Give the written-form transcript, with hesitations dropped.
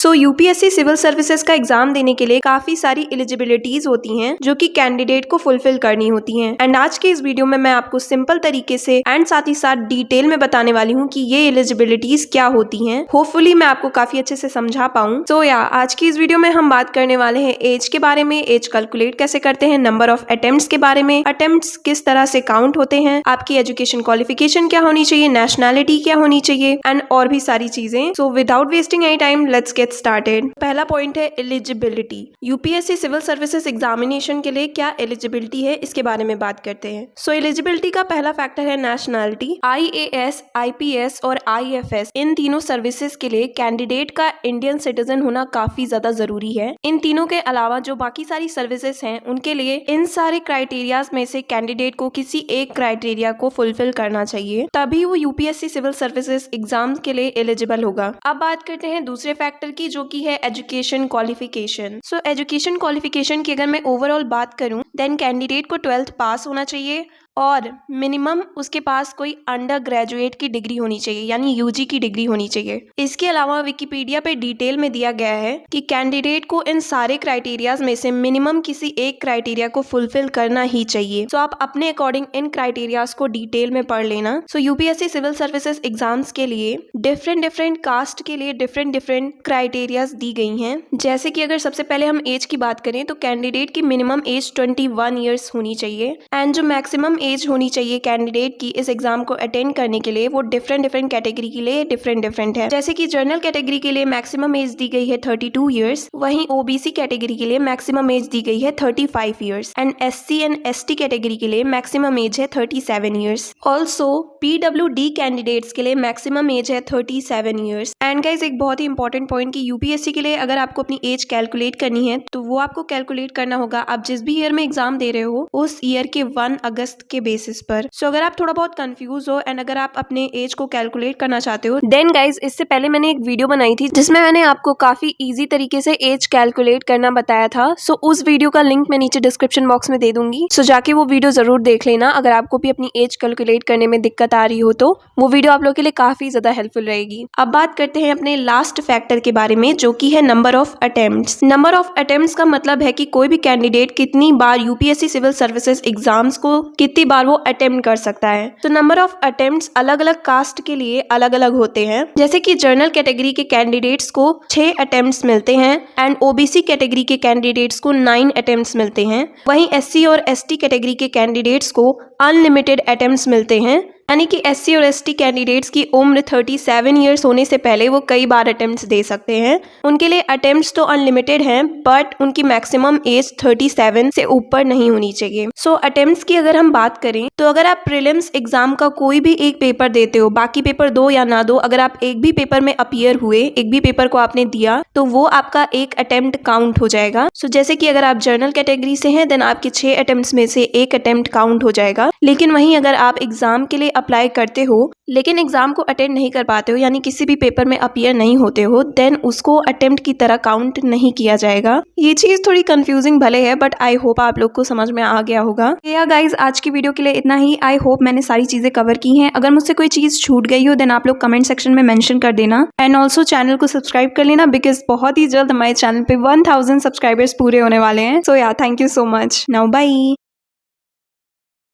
सो UPSC civil services का exam देने के लिए काफी सारी एलिजिबिलिटीज होती हैं जो कि कैंडिडेट को फुलफिल करनी होती हैं। एंड आज के इस वीडियो में मैं आपको सिंपल तरीके से एंड साथ ही साथ डिटेल में बताने वाली हूँ कि ये एलिजिबिलिटीज क्या होती हैं। होपफुली मैं आपको काफी अच्छे से समझा पाऊँ। सो आज की इस वीडियो में हम बात करने वाले हैं एज के बारे में, एज कैलकुलेट कैसे करते हैं, नंबर ऑफ अटेम्प्ट्स के बारे में, अटेम्प्ट्स किस तरह से काउंट होते हैं, आपकी एजुकेशन क्वालिफिकेशन क्या होनी चाहिए, नेशनैलिटी क्या होनी चाहिए एंड और भी सारी चीजें। So without wasting any time let's get started. पहला पॉइंट है eligibility. UPSC civil services examination के लिए क्या एलिजिबिलिटी है इसके बारे में बात करते हैं। सो एलिजिबिलिटी का पहला फैक्टर है नेशनैलिटी। आईएएस, आईपीएस और आईएफएस इन तीनों सर्विसेज के लिए कैंडिडेट का इंडियन सिटीजन होना काफी ज्यादा जरूरी है। इन तीनों के अलावा जो बाकी सारी सर्विसेज हैं उनके लिए इन सारे क्राइटेरियाज में से कैंडिडेट को किसी एक क्राइटेरिया को फुलफिल करना चाहिए, तभी वो यूपीएससी सिविल सर्विसेज एग्जाम के लिए एलिजिबल होगा। अब बात करते हैं दूसरे फैक्टर की जो कि है education qualification. So education qualification की अगर मैं ओवरऑल बात करूं देन कैंडिडेट को 12th पास होना चाहिए और मिनिमम उसके पास कोई अंडर ग्रेजुएट की डिग्री होनी चाहिए यानी यूजी की डिग्री होनी चाहिए। इसके अलावा विकिपीडिया पे डिटेल में दिया गया है कि कैंडिडेट को इन सारे क्राइटेरियाज में से मिनिमम किसी एक क्राइटेरिया को फुलफिल करना ही चाहिए। तो आप अपने अकॉर्डिंग इन क्राइटेरियाज को डिटेल में पढ़ लेना। सो यूपीएससी सिविल सर्विसेज एग्जाम्स के लिए डिफरेंट कास्ट के लिए डिफरेंट क्राइटेरियाज दी गई हैं। जैसे कि अगर सबसे पहले हम एज की बात करें तो कैंडिडेट की मिनिमम एज 21 ईयर्स होनी चाहिए एंड जो मैक्सिमम एज होनी चाहिए कैंडिडेट की इस एग्जाम को अटेंड करने के लिए वो डिफरेंट कैटेगरी के लिए डिफरेंट है। जैसे कि जनरल कैटेगरी के लिए मैक्सिमम एज दी गई है 32 ईयर्स, वहीं ओबीसी कैटेगरी के लिए मैक्सिमम एज दी गई है 35 years and SC and ST category के लिए मैक्सिमम एज है 37 ईयर्स। ऑल्सो पीडब्ल्यूडी कैंडिडेट्स के लिए मैक्सिमम एज है 37 ईयर्स। एंड गाइस एक बहुत ही इंपॉर्टेंट पॉइंट कि यूपीएससी के लिए अगर आपको अपनी एज कैलकुलेट करनी है तो वो आपको कैलकुलेट करना होगा आप जिस भी ईयर में एग्जाम दे रहे हो उस ईयर के 1 अगस्त के बेसिस पर। सो अगर आप थोड़ा बहुत कंफ्यूज हो एंड अगर आप अपने एज को कैलकुलेट करना चाहते हो देन गाइज इससे पहले मैंने एक वीडियो बनाई थी जिसमें मैंने आपको काफी इजी तरीके से एज कैलकुलेट करना बताया था। सो उस वीडियो का लिंक मैं नीचे डिस्क्रिप्शन बॉक्स में दे दूंगी। सो जाके वो वीडियो जरूर देख लेना अगर आपको भी अपनी एज कैलकुलेट करने में दिक्कत आ रही हो तो वो वीडियो आप लोगों के लिए काफी ज्यादा हेल्पफुल रहेगी। अब बात करते हैं अपने लास्ट फैक्टर के बारे में जो कि है number of attempts. Number of attempts का मतलब है कि कोई भी कैंडिडेट कितनी बार यूपीएससी सिविल सर्विसेज एग्जाम्स को कितनी बार वो अटेम्प्ट कर सकता है। तो नंबर ऑफ अटेम्प्ट्स अलग अलग कास्ट के लिए अलग अलग होते हैं। जैसे कि जनरल कैटेगरी के कैंडिडेट्स को 6 अटेम्प्ट्स मिलते हैं एंड ओबीसी कैटेगरी के कैंडिडेट्स को 9 अटेम्प्ट्स मिलते हैं। वहीं एससी और एसटी कैटेगरी के कैंडिडेट्स को अनलिमिटेड अटेम्प्ट्स मिलते हैं, यानी कि एससी और एसटी कैंडिडेट्स की उम्र 37 ईयर्स होने से पहले वो कई बार अटेम्प्ट्स दे सकते हैं। उनके लिए अटेम्प्ट्स तो अनलिमिटेड हैं बट उनकी मैक्सिमम एज 37 से ऊपर नहीं होनी चाहिए। सो अटेम्प्ट्स की अगर हम बात करें तो अगर आप प्रीलिम्स एग्जाम का कोई भी एक पेपर देते हो, बाकी पेपर दो या ना दो, अगर आप एक भी पेपर में अपीयर हुए, एक भी पेपर को आपने दिया तो वो आपका एक अटेम्प्ट काउंट हो जाएगा। सो जैसे कि अगर आप जनरल कैटेगरी से हैं देन आपके 6 अटेम्प्ट्स में से एक अटेम्प्ट काउंट हो जाएगा। लेकिन वहीं अगर आप एग्जाम के लिए अप्लाई करते हो लेकिन एग्जाम को अटेंड नहीं कर पाते हो यानी किसी भी पेपर में अपीयर नहीं होते हो देन उसको अटेम्प्ट की तरह काउंट नहीं किया जाएगा। ये चीज थोड़ी कंफ्यूजिंग भले है बट आई होप आप लोग को समझ में आ गया होगा। या गाइज आज की वीडियो के लिए इतना ही। आई होप मैंने सारी चीजें कवर की हैं। अगर मुझसे कोई चीज छूट गई हो देन आप लोग कमेंट सेक्शन में मेंशन कर देना एंड ऑल्सो चैनल को सब्सक्राइब कर लेना बिकॉज बहुत ही जल्द हमारे चैनल पे 1000 सब्सक्राइबर्स पूरे होने वाले हैं। So yeah thank you so much. Now bye.